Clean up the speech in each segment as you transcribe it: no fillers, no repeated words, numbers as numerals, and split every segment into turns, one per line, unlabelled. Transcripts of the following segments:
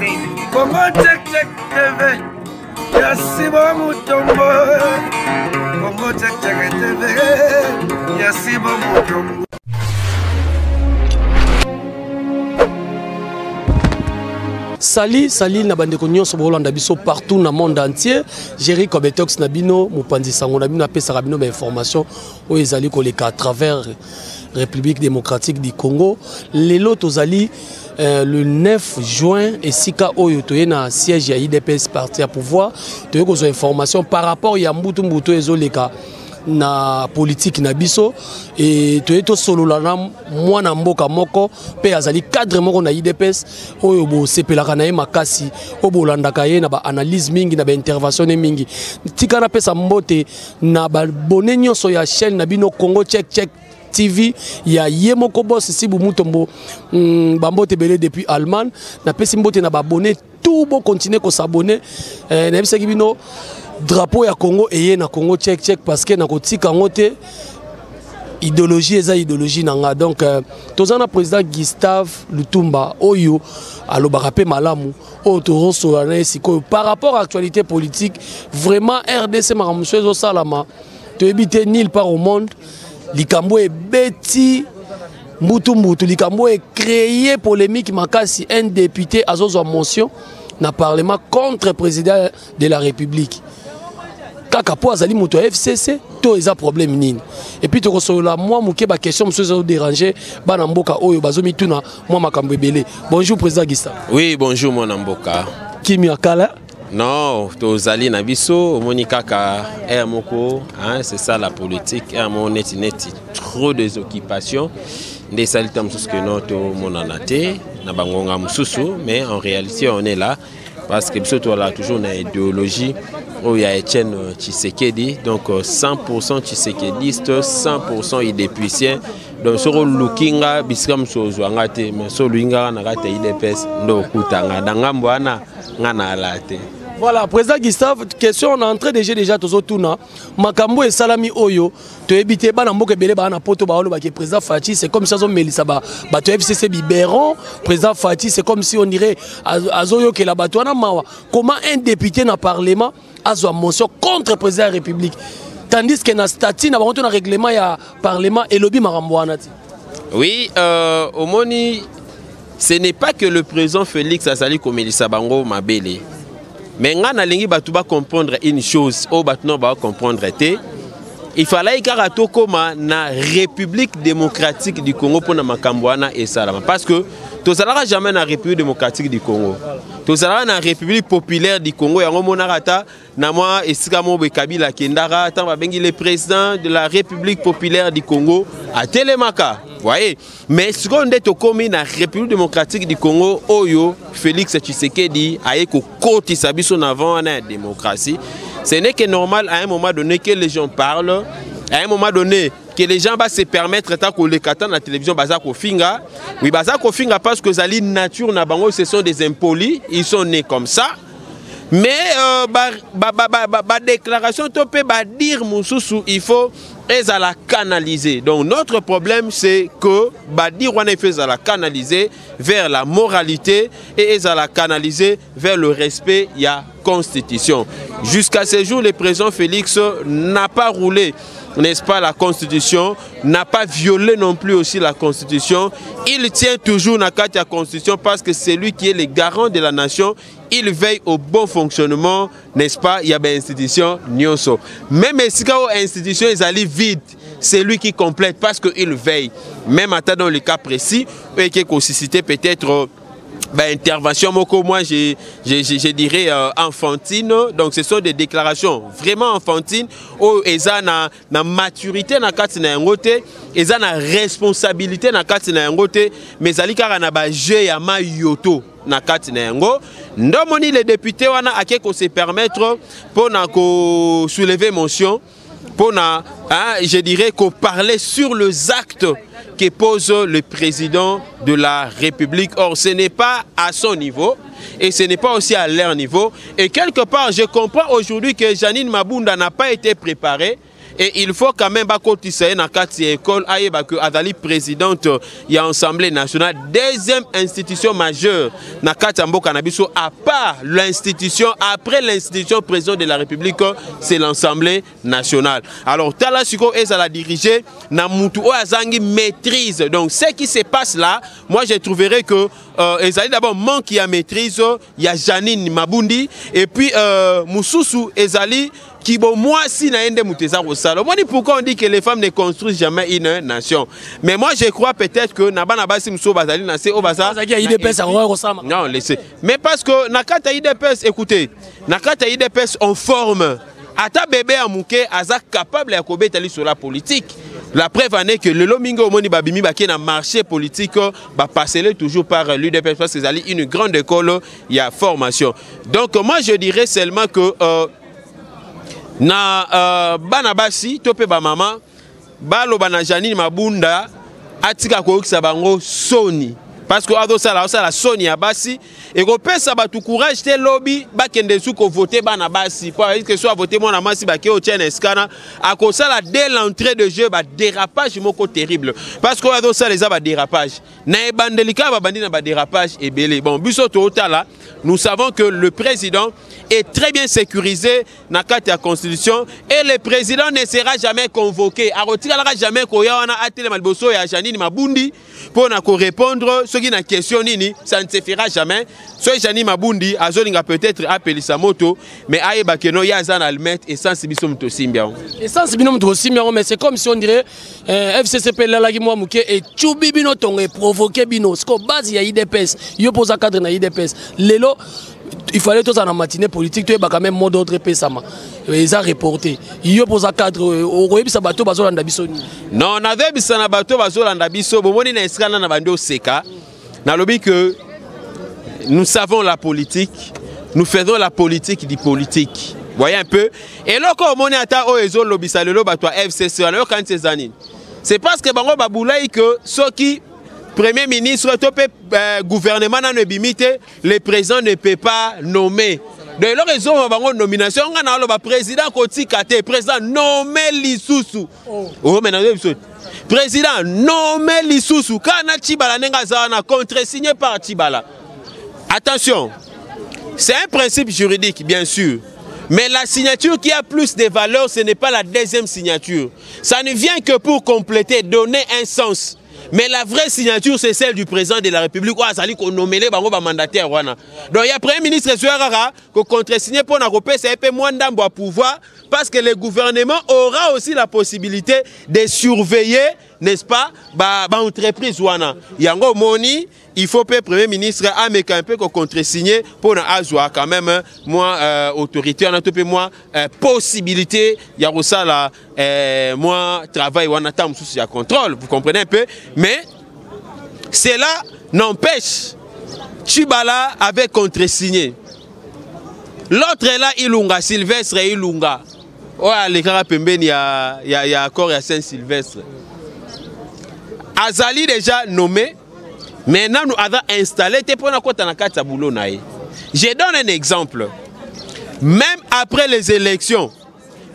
Congo check check TV. Yasiba Mutombo. Congo check check TV. Yasiba Mutombo.
Sali na bande konyo so bolanda biso partout na monde entier. Jerry Kobetox na bino mopanzi sango na bino apesa rabino ba information o ezali koleka à travers République démocratique du Congo. Lelo tozali le 9 juin et sika oyo toye na siège ya IDPS parti à pouvoir toye ko information par rapport ya mbutu ezoleka na politique na biso et toye to solola na mwana mboka moko pe azali cadre moko na IDPS oyo bo sepelaka na ye makasi o bolandaka ye na ba analyse mingi na ba intervention mingi tika na pesa mbote na ba bonne nyonso ya chaîne na bino Congo check TV ya Yemoko Boss Sibu Mutombo bambote belé depuis Allemagne na pesi mbote na ba abonné tout bon continuer ko s'abonner na bisaki bino drapeau ya Congo eye na Congo check parce que na kotika ngote idéologie eza idéologie nanga donc tozana président Gustave Lutumba oyo alobaka pe malamu o toroso na siko par rapport à actualité politique vraiment RDC maramuso salama to éviter nulle part au monde likambo e beti mbutu likambo e créé polémique makasi un député azozo motion na parlement contre le président de la République kaka po azali muto FCC to eza problème nini et puis to kosola moi muke ba question monsieur zo déranger bana mboka oyo bazomi tuna moi makambo ebele. Bonjour président Gustave.
Oui, bonjour mon mboka.
Kimi akala?
Non, tozali na biso monika ka moko, hein, c'est ça la politique, mon net trop des occupations. Des salitam sous que notre monanate na bangonga mususu, mais en réalité on est là parce que surtout là toujours une idéologie où il y a Etienne Tshisekedi, donc 100% Tshisekediste, 100% idépicien. Donc sur le lookinga biskam sozo ngate mais so luinga na kata IDPS ndo kutanga dangambo ana ngana alate.
Voilà, président Gustave, question on est entré déjà tozo tuna makambo et salami oyo to ebité bana mboke belé bana poto ba olo ba ke président Fati c'est comme si azo melisa ba to FCC biberon président Fati c'est comme si on dirait azoyo ke la bato na mawa comment un député na parlement azo motion contre président de la République tandis que na statut na ba na règlement ya parlement et lobby marambo anati.
Oui, au moni ce n'est pas que le président Félix Azali komelisa bango mabele. Mais on a comprendre une chose, comprendre il fallait que la République démocratique du Congo pour Makambouana et Salama. Parce que tu ne jamais la République démocratique du Congo. Tu ne la République populaire du Congo. Le président de la République populaire du Congo à Télémaka. Voyez, mais ce qu'on est au commun la République démocratique du Congo, Oyo, Félix Tshisekedi, Aeko Koti Sabiso avant la démocratie, ce n'est que normal à un moment donné que les gens parlent, à un moment donné que les gens vont se permettre de les dans la télévision Bazako Finga. Oui, Bazako Finga parce que Zali nature na bango, ce sont des impolis, ils sont nés comme ça. Mais déclaration topé dire Moussoussou, il faut la canaliser. Donc notre problème c'est que dire on fait la canaliser vers la moralité et la canaliser vers le respect de la constitution. Jusqu'à ce jour, le président Félix n'a pas roulé, n'est-ce pas, la constitution, n'a pas violé non plus aussi la constitution. Il tient toujours la carte de la constitution parce que c'est lui qui est le garant de la nation. Il veille au bon fonctionnement, n'est-ce pas, il y a des institutions, nyonso. Même si l'institution est allée vide, c'est lui qui complète parce qu'il veille. Même dans le cas précis, et qui est suscité peut-être intervention, moi je dirais enfantine. Donc ce sont des déclarations vraiment enfantines où ils ont la maturité na kati na ngote, ils ont la responsabilité na kati na ngote, mais alikara na ba jeu ya mayoto na kati na ngo. Ndomoni les députés wana akeko se permettre pour na ko soulever motion pour na je dirais qu'on parlait sur les actes que pose le président de la République. Or, ce n'est pas à son niveau et ce n'est pas aussi à leur niveau. Et quelque part, je comprends aujourd'hui que Janine Mabunda n'a pas été préparée et il faut quand même bakotisa na kati école ayeba que azali présidente ya Assemblée nationale, deuxième institution majeure na kati mboka na biso à part l'institution, après l'institution président de la République, c'est l'Assemblée nationale. Alors tala siko ezala diriger na mutu o azangi maîtrise. Donc ce qui se passe là, moi je trouverais que ezali d'abord manque ya maîtrise, il y a Janine Mabundi et puis Moussousou ezali qui bon moi si naende muteza rosalo. Moi pourquoi on dit que les femmes ne construisent jamais une nation. Mais moi je crois peut-être que nabana basi muso bazali na c'est obaza. Non, laissez. Mais parce que nakata IDPS, écoutez, nakata IDPS on forme ata bébé amouké aza capable ya kobetali sur la politique. La preuve en est que le Lomingo Omoni Babimi Baki na marché politique va passer toujours par l'UDPS parce que c'est une grande école, il y a formation. Donc moi je dirais seulement que na banabasi tope ba mama balo bana Janine Mabunda atika ko bango soni parce que ado sala soni ya basi et ko pesa ba tout courage te lobby ba kende sou ko voter bana basi pour que soit voter mon amasi ba ke o tienne escana a ko sala dès l'entrée de jeu ba dérapage moko terrible parce que ado sala les ba dérapage na e bandelika ba bandi na ba dérapage et belé bon biso to otala nous savons que le président est très bien sécurisé dans la Constitution et le président ne sera jamais convoqué. Il ne sera jamais convoqué à Janine Mabundi pour répondre ce qui est la question, ça ne se fera jamais. Soit Janine Mabundi, Azolinga peut-être appelé sa moto, mais Aïba Keno, Yazan Almet et sans Sibisom Tosimbian. Et sans Sibisom Tosimbian, mais c'est comme si on dirait FCCP Lalagimwa Mouké et Tchoubibino Tongé provoqué Bino. Ce qu'on base, il y a IDPS. Il y a posé un cadre dans IDPS. Lélo, il fallait tous en la matinée politique, tu es quand même mode d'autre pesama. Ils ont reporté. Il y a posé un cadre au Royaume Sabato Bazolanda Bissoni. Non, on avait Bissana Bato Bazolanda Bisso, Bomoni Nescana Nabando Seka. Dans le but que nous savons la politique, nous faisons la politique du politique. Voyez un peu. Et là, quand on est à Oezo Lobissa, le Lobato FCC, alors quand ces années, c'est parce que Bango Baboulaï que ceux qui Premier ministre, gouvernement le président ne peut pas nommer. De leur raison, on nomination, on a le président Koti Kate, président nommé Lissousou. Oh, maintenant, président nommé Lissousou. Kana Tibala Nengazana, contre-signé par Tibala. Attention, c'est un principe juridique, bien sûr. Mais la signature qui a plus de valeur, ce n'est pas la deuxième signature. Ça ne vient que pour compléter, donner un sens. Mais la vraie signature, c'est celle du président de la République. Qu'on nomme les mandataires. Donc il y a Premier ministre qui a contre-signé pour un pouvoir parce que le gouvernement aura aussi la possibilité de surveiller, n'est-ce pas, l'entreprise. Il y a un moni, il faut que le Premier ministre ait un peu contre-signé pour avoir quand même moins autorité, on a tout peu moins possibilité. Il y a aussi moins travail, on a tant de contrôle, vous comprenez un peu. Mais cela n'empêche Tchibala avait contre-signé. L'autre est là, Ilunga, Sylvestre et Ilunga. Oh, les Karapemben, il y a accord à Saint-Sylvestre. Azali déjà nommé. Maintenant, nous avons installé. Je donne un exemple. Même après les élections,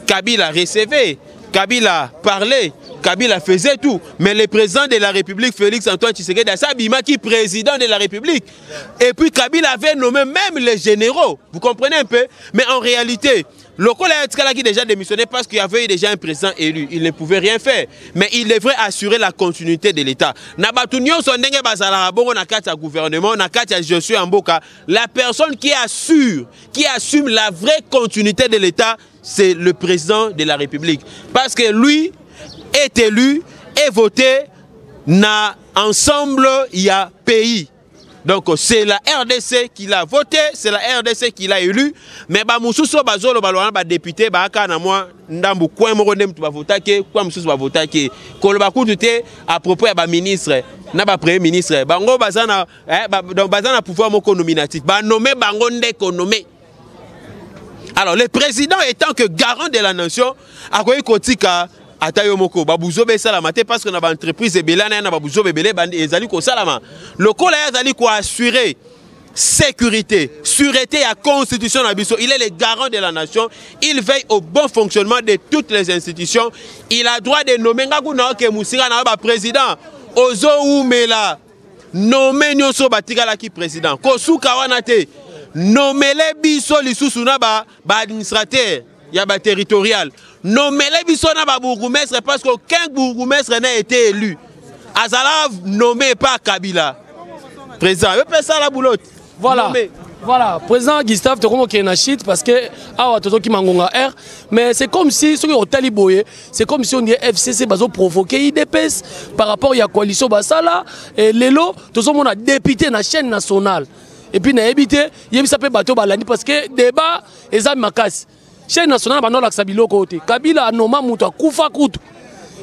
Kabila recevait, Kabila parlait, Kabila faisait tout. Mais le président de la République, Félix Antoine Tshisekedi, Sabima qui est président de la République. Et puis Kabila avait nommé même les généraux. Vous comprenez un peu? Mais en réalité, le collègue qui déjà démissionné parce qu'il y avait déjà un président élu. Il ne pouvait rien faire. Mais il devrait assurer la continuité de l'État. La personne qui assure, qui assume la vraie continuité de l'État, c'est le président de la République. Parce que lui est élu et voté na ensemble il y a pays. Donc c'est la RDC qui l'a voté, c'est la RDC qui l'a élu. Mais Moussousso Bazolo Balwana ba député ba kana moi ndambu kwa morodem tu ba votake kwa Moussousso ba votake. Kolobaku tuté à propos ba ministre na ba premier ministre bango bazana donc bazana pouvoir moko nominatif ba nommer bango ndeko nommé. Alors le président étant que garant de la nation a koyi kotika Atayo moko babuzobe salama te parce que na ba entreprise ebelana na babuzobe belé bandi ezali ko salama. Le collège ezali ko assurer sécurité, sûreté à constitution nabiso. Il est le garant de la nation. Il veille au bon fonctionnement de toutes les institutions. Il a droit de nommer président. Ozo Oumela nommé Nyoso Batigala qui président. Kosuka Wanate nommé les biso lisusu na ba administrateur ya ba territorial. Nommé les biso na ba bourgmestre parce qu'aucun bourgmestre n'a été élu. Azala nommé par Kabila. Président, il peut ça la boulotte.
Voilà. Voilà, président Gustave, tu as une chute parce que R, mais c'est comme si ceux qui ont taliboyé, c'est comme si on dit FCC bazo provoqué IDPS par rapport à la coalition Basala et Lelo, tout le monde a député na chaîne nationale. Et puis na habité, il y a un bateau balani parce que débat et ça makas. Chaîne nationale bando la sabilo côté. Kabila noma muta kufa kutu.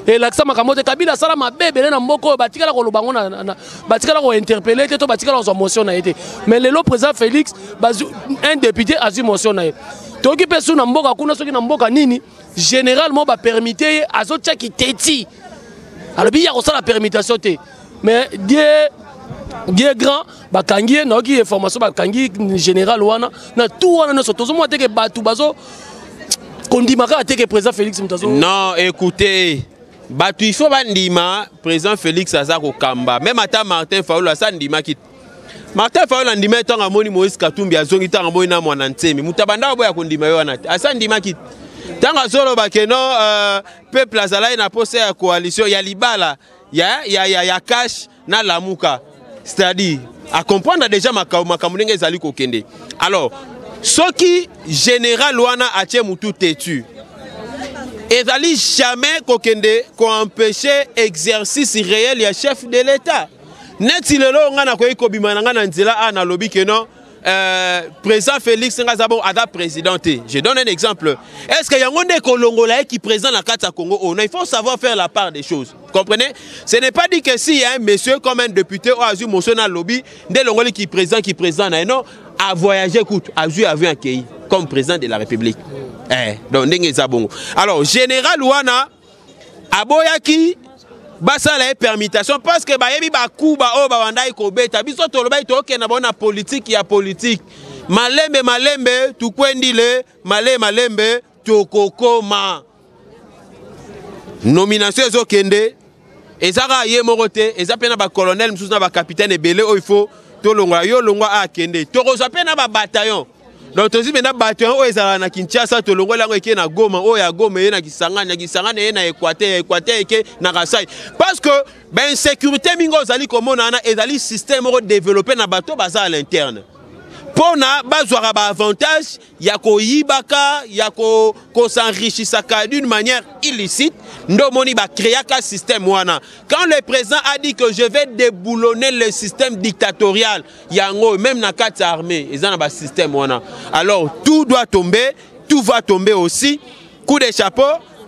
Et l'accent makamote Kabila sala mabebe na mboko batikala ko lobango na batikala ko interpeller to batikala ko motion na été mais le président Félix un député a eu motion na été to ki pesu na mboka kuna soki na mboka nini généralement ba permiter azo tchaki teti alors bi ya ko sala permutation te mais Dieu grand bakangi na ki information bakangi général wana na tout wana no soto zo mo te ke batu bazo kondimaka te ke président Félix mutazo.
Non, écoutez, batu il faut bandima président Félix Azako Kamba même ata Martin Fayulu asa ndima kit Martin Fayulu ndima tanga moni Moïse Katumbi azongi tanga moni na mwana ntemi mutabanda boya kondima yo wana asa ndima kit tanga zolo bakeno peuple azala na poste ya coalition ya libala ya cash na lamuka c'est-à-dire à comprendre déjà makamulinga ezali kokende alors ce qui général wana atie mutu tetu et d'aller jamais qu'empêcher exercice réel du chef de l'État. Net si le long on a quoi kobima na nzela ana lobby que non président Félix Ngazabo ada présidenté. Je donne un exemple. Est-ce qu'il y a un Congolais qui présente la carte à Congo? Il faut savoir faire la part des choses. Comprenez? Ce n'est pas dit que s'il y a un monsieur comme un député ou azu motion na lobby des Longolais qui présente non a voyagé écoute a vu un pays comme président de la République. Donc alors général wana aboyaki basala permutation parce que bayebi bakuba o bawandai kobeta biso tolobai to ke na bona politique ya politique malembe tukwendile malembe tokokoma nomination ezokende ezaka ye morote ezapena ba colonel msusu na ba capitaine ebele o il faut tolongwa yo longwa akende tokoza pena ba bataillon. Donc tu dis maintenant bataillon o ezala na Kinshasa to longo lango eke na Goma o ya Goma ye na Kisangani na Équateur eke na Kasai parce que ben sécurité mingo zali komona na ezali système ro développer na bateau baza à l'interne pona bazwara ba avantage ya ko yibaka ya ko s'enrichisaka d'une manière illicite ndomoni ba créer un système wana quand le président a dit que je vais déboulonner le système dictatorial yango même na quatre armées ils ont ba système wana alors tout doit tomber tout va tomber aussi coup de chapeau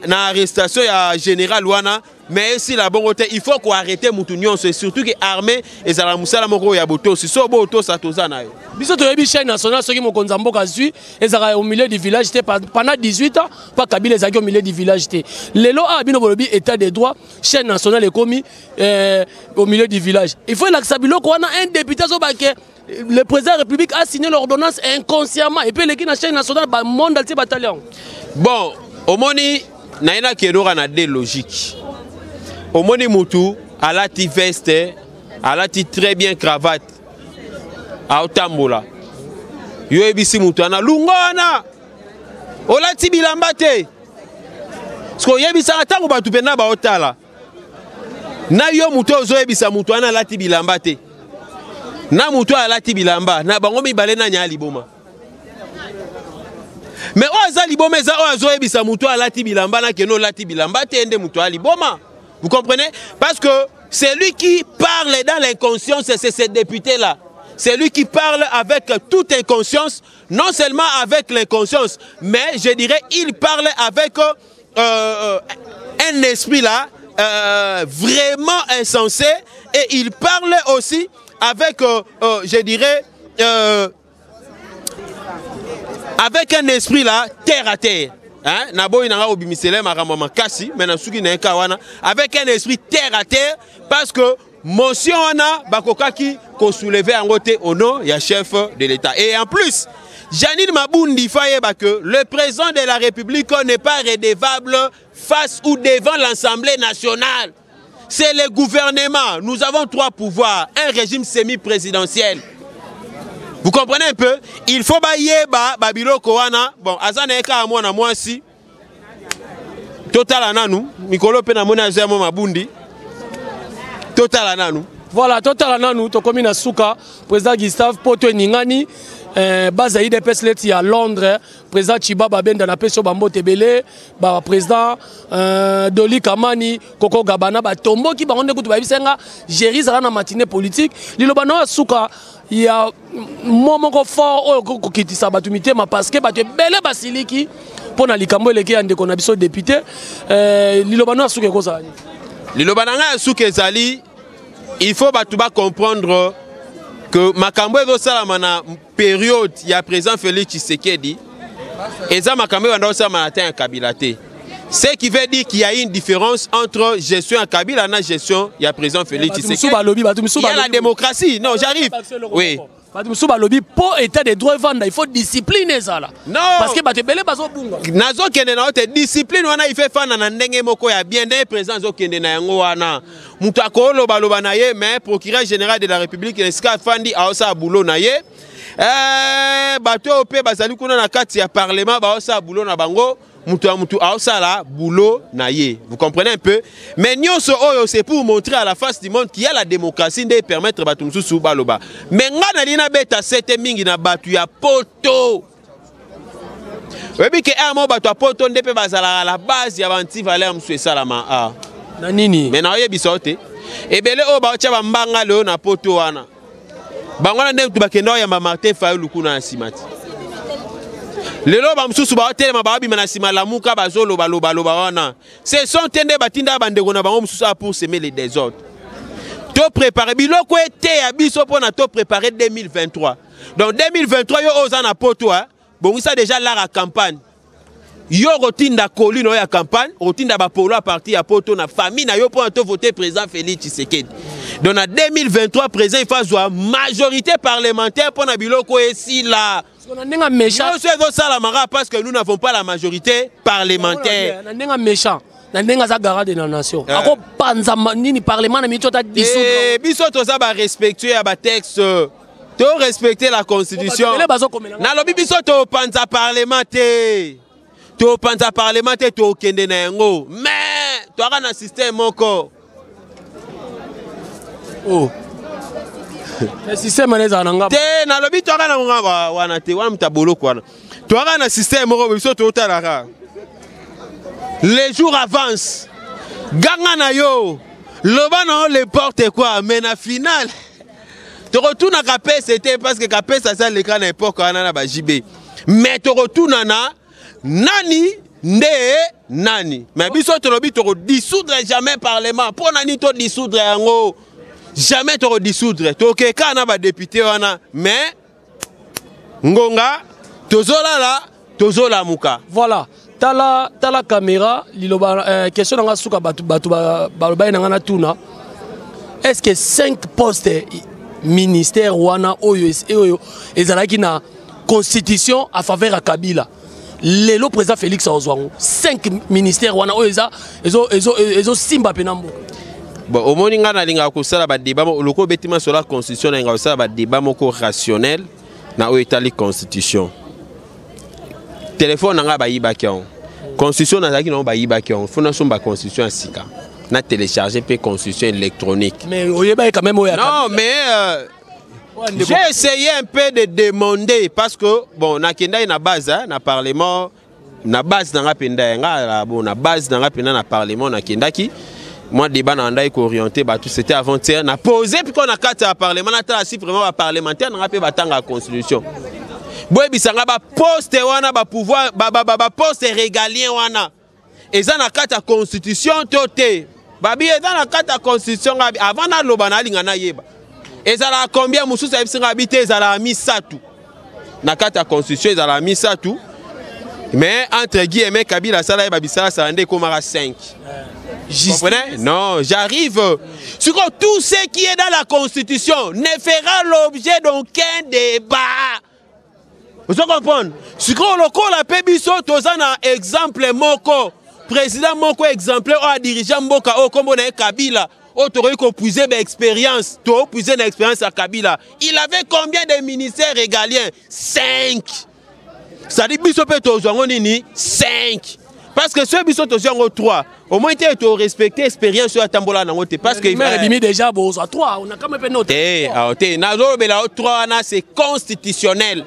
na arrestation ya général wana mais si la bonne il faut qu'on arrête Moutounion c'est surtout que armée et ça la musala moko ya boto si so boto ça tozana yo
biso to yebi chaîne nationale soki mokonza mboka zui ezaka au milieu du village pendant 18 ans pas Kabila ezaki au milieu du village té lelo a bino bolobi état de droit chaîne nationale est commis au milieu du village il faut l'aksabilo ko na un député zo baké le président de la République a signé l'ordonnance inconsciemment et puis l'équipe nationale ba monde alti bataillon
bon omoni naina kedora na des logiques. Au moni mutu, à la ti veste, à la ti très bien cravate, à otambola. Yo ebisi mutu ana lungona. O la ti bilambate. Sko yebisa atango batu pena ba otala. Na yo mutu ozo ebisa mutu ana la ti bilambate. Na mutu ala la ti bilamba, na bango mibale na nya liboma. Mais o azali boma eza o azo ebisa mutu ala ti bilamba na keno la ti bilamba te ende mutu ali boma. Vous comprenez? Parce que c'est lui qui parle dans l'inconscience, c'est ce député-là. C'est lui qui parle avec toute inconscience, non seulement avec l'inconscience, mais je dirais il parle avec un esprit-là vraiment insensé et il parle aussi avec, je dirais, avec un esprit-là terre à terre. Hein? Avec un esprit terre à terre, parce que motion wana bakokaki qu'on soulevait en côté au nom du chef de l'État. Et en plus, Janine Mabundi Fayeba que le président de la République n'est pas redevable face ou devant l'Assemblée nationale. C'est le gouvernement. Nous avons 3 pouvoirs. Un régime semi-présidentiel. Vous comprenez un peu? Il faut bailler Babilo Kowana. Bon, Azana Eka Amona moi si. Total Ananou. Mikolo Penamona Zemo Mabundi. Total Ananou.
Voilà, Total Ananou. Tokomina Souka. Président Gustave Poto Ningani. Bazaï de Pesleti à Londres, président Chiba Babenda na Peso Bambo Tebele, président Doli Kamani, Koko Gabana, Tombo qui va rendre Babisenga, gérer ça na matinée politique. Lilobano Souka, il y a moment fort qui dit ça batumité, mais parce que bate belle basiliki pour na likambo eleki ande qu'on a biso député. Lilobano Souka koza.
Lilobano Souka Zali, il faut batuba comprendre que Makambo est aussi la période, il y a président Félix Tshisekedi, et ça Makambo est aussi la Kabilate. Ce qui veut dire qu'il y a une différence entre gestion à Kabila et gestion, il y a président Félix Tshisekedi. Il y a la démocratie. Non, j'arrive. Oui.
Pour état des droits il faut discipliner ça là.
Non.
Parce que tu belé bazo bunga.
Nazo kende na ote discipline wana il fait fana na ndenge moko ya bien des président zo kende na yango wana. Mutu akolo baloba na ye mais procureur général de la République Nesca Fandi aosa boulot na ye. Bato ope bazali kuna na kati ya parlement baosa boulot na bango. Mutu aosa la boulot na ye. Vous comprenez un peu? Mais nyonso oyo c'est pour montrer à la face du monde qu'il y a la démocratie de permettre batu mususu baloba. Mais ngana lina beta sete mingi na batu ya poto. Webi ke amo batu ya poto ndepe bazala la base ya banti valeur msu salama a.
Na nini?
Mais na oye bisote. Ebele o ba tia bambanga leo na poto wana. Bangwana ndem tu bakenda ya Martin Fayulu kuna simati. Lelo ba msusu ba hotel mababi manasima lamuka bazolo baloba wana. Ce sont tende batinda bandeko na bango msusu pour semer les désordres. To préparer biloko ete ya biso pona to préparer 2023. Donc 2023 yo ozana poto bon ça déjà la campagne. Yo rotinda kolino ya campagne, rotinda ba polo à partir ya poto na famille na yo pour to voter président Félix Tshisekedi. Donc en 2023 président il faut avoir majorité parlementaire pour na biloko esi là.
On a un méchant.
Parce que nous n'avons pas la majorité parlementaire.
On a un méchant. On a un garant de la nation. Ako panza nini parlement na mitota dissoudre.
Biso toza ba respecter ba texte. To respecter la constitution. Na lobi biso to panza parlementaire. To panza parlementaire to kende na yango. Mais to ara na système moko.
Oh. Le système est en anglais.
Te na lobi to ara na ngaba wana te wana mtabolo kwana. To ara na système moko biso to talara. Les jours avancent. Ganga na yo. Loba na les porte quoi mais na finale. Tu retournes à Capes, c'était parce que Capes ça c'est l'écran à l'époque on a ba JB. Mais tu retournes na nani ne nani. Mais biso to lobi to dissoudre jamais parlement. Pour nani to dissoudre yango. Jamais tu dissoudre. Tu ok kana ba député wana mais ngonga tozola la tozola muka.
Voilà. Tala caméra liloba question nga suka batu ba na tuna. Est-ce que 5 postes ministère wana oyo ezalaki na constitution à faveur à Kabila. Le président Félix Ozwango 5 ministères wana oyo ezo simba penambo.
Bon, au moment où linga kosala ba débat loko betima sur la constitution linga kosala ba débat moko rationnel na o etali constitution. Téléphone nga ba yibaki on. Constitution na zaki no ba yibaki on. Fondation ba constitution sika. Na télécharger pe constitution électronique.
Mais oyeba quand même oya.
Non, mais j'ai essayé un peu de demander parce que bon na kenda na base na parlement na base na rapenda nga bon na base na rapenda na parlement na kendaki. Moi, débat n'a pas orienté, tout c'était avant-hier. On a posé, puis qu'on a quatre parlement, on a si vraiment parlementaire, on a fait la constitution. Boy, bisanga ba poste wana ba pouvoir, ba poste régalien wana. Et ça na quatre constitution toté. Babi et ça na quatre constitution avant na lobana lingana yeba. Et ça la combien musu ça bisinga habité ça la mis ça tout. Na quatre constitution ça la mis ça tout. Mais entre guillemets Kabila ça la babisa ça ande comme à 5. Vous comprenez? Non, j'arrive. Tout ce qui est dans la Constitution ne fera l'objet d'aucun débat. Vous comprenez? Si on a un exemple, moko, président moko exemplaire, ou dirigeant moko, comme on a Kabila, tu aurais puisé l'expérience, tu aurais puisé l'expérience à Kabila. Il avait combien de ministères régaliens? 5. Ça dit, biso peut 5. Parce que ceux qui sont 3, au moins tu as respecté l'expérience sur la tambola. Parce que
il déjà 3, on a quand même noté.
3, c'est constitutionnel.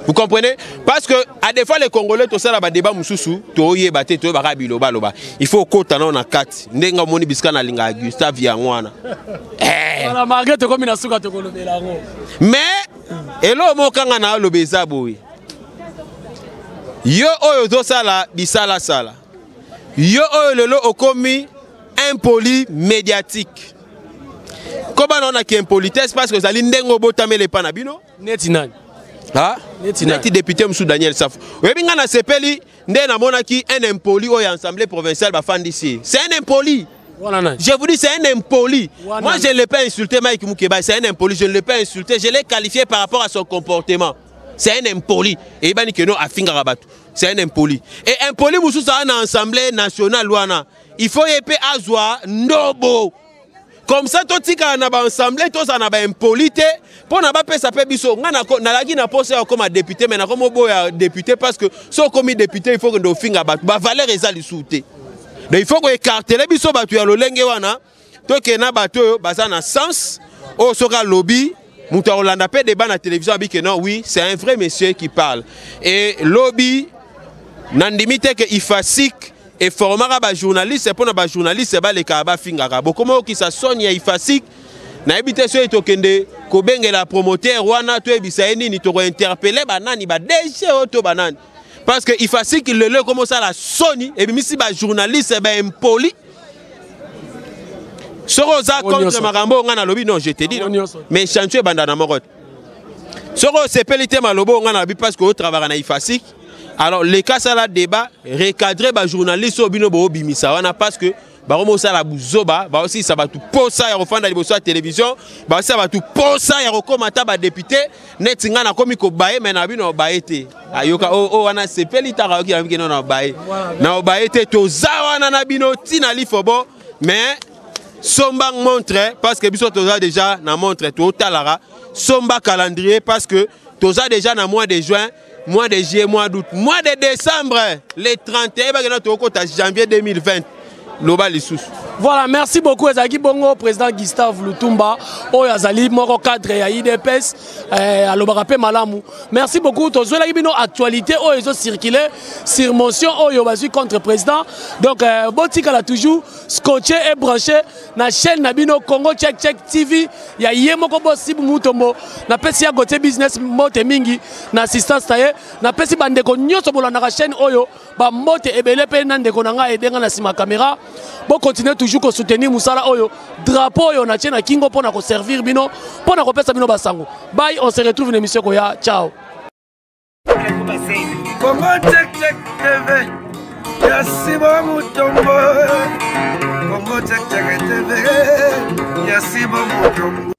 Vous comprenez? Parce que à des fois les Congolais tout ça là débat mususu to yebate to barabi loba loba. Il faut kota na na kati. Ndenga moni biska na linga Gustave Yangwana.
Voilà malgré to comme na suka to kolobela ngo.
Mais elo mo kanga na lobeza boy. Yo oyo zo sala bisala sala. Yo oyo lelo okomi impoli médiatique. Comment on a qui impolitesse parce que zali ndengo botamele pana bino?
Netinani.
Ah, neti député M. Daniel Safou. Oui, bien on a sepeli, ndena monaki un impoli au Assemblée provinciale bafandi ici. C'est un impoli. Je vous dis, c'est un impoli. Moi, je ne l'ai pas insulté, Mike Moukeba. C'est un impoli. Je ne l'ai pas insulté. Je l'ai qualifié par rapport à son comportement. C'est un impoli. Et il dit que non, à Fingarabatou. C'est un impoli. Et impoli, vous savez, dans l'Assemblée nationale, il faut épée Azwa, Nobo. Comme ça, tout ce qu'on a assemblé, tout ça, on a impolité. Pour ne pas faire biso, on a posé comme député, mais comme député parce que si on comme député, il faut que nous finga battu. Bah valeur est allée souter. Donc il faut qu'on écarte les biso battu à l'olenge wana. Toi qui na battu, bah ça n'a sens. Au soka lobby, mouta Hollande fait débat na télévision que non, oui, c'est un vrai monsieur qui parle. Et lobby, n'andimite que il fasik. Et formera ba journaliste pour na ba journaliste ba le kaba fingaka bokomo ki sa sonia ifasik na ebite so etokende ko bengela promoteur wana to ebisa nini to interpeller banani ba DG auto banani parce que ifasik le comme ça la soni et bimisi ba journaliste ba impoli soroza contre marambo ngana lobi non je te dis mais chantier banda na morot soro sepelite malobo ngana bi parce que au travail na ifasik. Alors, les cas ça la débat, recadrer les journalistes au bino bo bimisa wana parce que ba romo ça la buzoba, ba aussi ça va tout posa ya refanda liboso la télévision, ba ça va tout posa ya rekomata ba député, net ngana komi ko bae mais na bino baete. Ayoka wana sepeli tara ki na bino na bae. Na baete to za wana na bino tina lifobo, mais Sombang montre parce que biso toza déjà na montre to talara, Somba calendrier parce que toza déjà na mois de juin. Mois de juillet, mois d'août, mois de décembre, les 31 janvier 2020.
Voilà, merci beaucoup Ezaki Bongo, président Gustave Lutumba, Oyazali, Moro cadre à IDPS, à l'Obarape Malamu. Merci beaucoup. Tous ceux qui ont actualité, ils ont circulé sur motion, ils contre président. Donc, Botika l'a toujours scotché et branché na chaîne Nabino Congo Check TV. Il y a Yemoko Bossi Moutombo, na Pessia Gote Business Mote Mingi, na assistance taille, na Pessi Bandeko Nyosobola na chaîne Oyo, ba Mote Ebele Penande Konanga et Denga na Sima Caméra. Bon, continuez toujours à soutenir Moussala Oyo. Drapeau Oyo na tienne à Kingo pour nous servir bino, pour nous repasser bino basango. Bye, on se retrouve dans l'émission Koya. Ciao.
Congo Check TV. Yasibo Mutombo. Congo Check TV. Yasibo Mutombo.